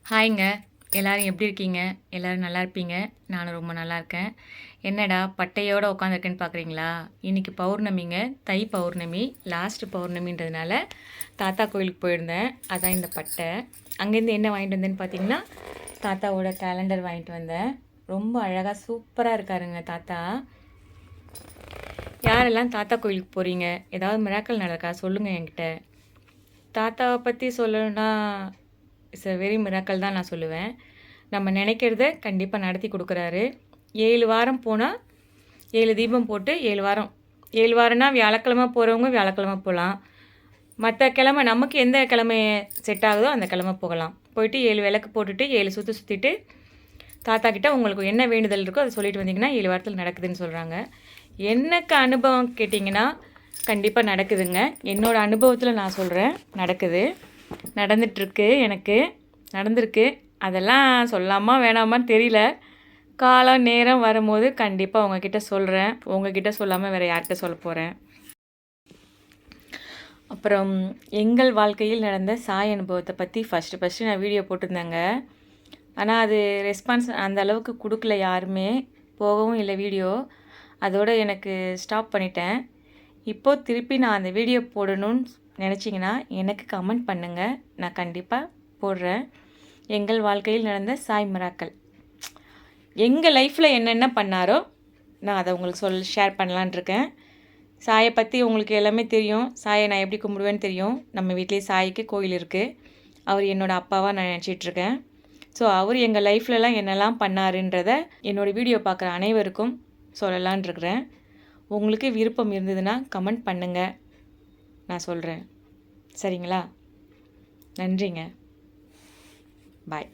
ஹாய்ங்க. எல்லாரும் எப்படி இருக்கீங்க? எல்லாரும் நல்லா இருப்பீங்க. நானும் ரொம்ப நல்லா இருக்கேன். என்னடா பட்டையோட உட்காந்துருக்கேன்னு பார்க்குறீங்களா? இன்னைக்கு பௌர்ணமிங்க. தை பௌர்ணமி. லாஸ்ட் பௌர்ணமின்றதுனால தாத்தா கோயிலுக்கு போயிருந்தேன். அதான் இந்த பட்டை. அங்கேருந்து என்ன வாங்கிட்டு வந்தேன்னு பார்த்தீங்கன்னா, தாத்தாவோட கேலண்டர் வாங்கிட்டு வந்தேன். ரொம்ப அழகாக சூப்பராக இருக்காருங்க தாத்தா. யாரெல்லாம் தாத்தா கோயிலுக்கு போகிறீங்க? ஏதாவது மிராக்கல் நடக்கா சொல்லுங்கள் என்கிட்ட. தாத்தாவை பற்றி சொல்லணும்னா இட்ஸ் அ வெரி மிராக்கல் தான் நான் சொல்லுவேன். நம்ம நினைக்கிறத கண்டிப்பாக நடத்தி கொடுக்குறாரு. 7 வாரம் போனால் 7 தீபம் போட்டு 7 வாரம் 7 வாரம்னா வியாழக்கிழமை போகிறவங்க வியாழக்கிழமை போகலாம். மற்ற கிழமை நமக்கு எந்த கிழமை செட் ஆகுதோ அந்த கிழமை போகலாம். போயிட்டு 7 விளக்கு போட்டுட்டு 7 சுற்று சுற்றிட்டு தாத்தா கிட்ட உங்களுக்கு என்ன வேண்டுதல் இருக்கோ அதை சொல்லிட்டு வந்தீங்கன்னா 7 வாரத்தில் நடக்குதுன்னு சொல்கிறாங்க. எனக்கு அனுபவம் கேட்டிங்கன்னா கண்டிப்பாக நடக்குதுங்க. என்னோடய அனுபவத்தில் நான் சொல்கிறேன், நடக்குது, நடந்துகிட்ருக்கு, எனக்கு நடந்திருக்கு. அதெல்லாம் சொல்லாமா வேணாமான்னு தெரியல. காலம் நேரம் வரும்போது கண்டிப்பாக உங்ககிட்ட சொல்கிறேன். உங்ககிட்ட சொல்லாமல் வேறு யார்கிட்ட சொல்ல போகிறேன். அப்புறம் எங்கள் வாழ்க்கையில் நடந்த சாய் அனுபவத்தை பற்றி ஃபஸ்ட்டு நான் வீடியோ போட்டிருந்தேங்க. ஆனால் அது ரெஸ்பான்ஸ் அந்த அளவுக்கு கொடுக்கல யாருமே, போகவும் இல்லை வீடியோ. அதோடு எனக்கு ஸ்டாப் பண்ணிட்டேன். இப்போது திருப்பி நான் அந்த வீடியோ போடணும்னு நினச்சிங்கன்னா எனக்கு கமெண்ட் பண்ணுங்கள், நான் கண்டிப்பாக போடுறேன். எங்கள் வாழ்க்கையில் நடந்த சாய் மிராக்கல், எங்கள் லைஃப்பில் என்னென்ன பண்ணாரோ நான் அதை உங்களுக்கு ஷேர் பண்ணலான் இருக்கேன். சாயை பற்றி உங்களுக்கு எல்லாமே தெரியும். சாயை நான் எப்படி கும்பிடுவேன்னு தெரியும். நம்ம வீட்லேயே சாய்க்கு கோயில் இருக்குது. அவர் என்னோடய அப்பாவாக நான் நினச்சிட்ருக்கேன். ஸோ அவர் எங்கள் லைஃப்லலாம் என்னெல்லாம் பண்ணாருன்றத என்னோடய வீடியோ பார்க்குற அனைவருக்கும் சொல்லலான் இருக்கிறேன். உங்களுக்கு விருப்பம் இருந்ததுன்னா கமெண்ட் பண்ணுங்கள், நான் சொல்கிறேன். சரிங்களா? நன்றிங்க. பாய்.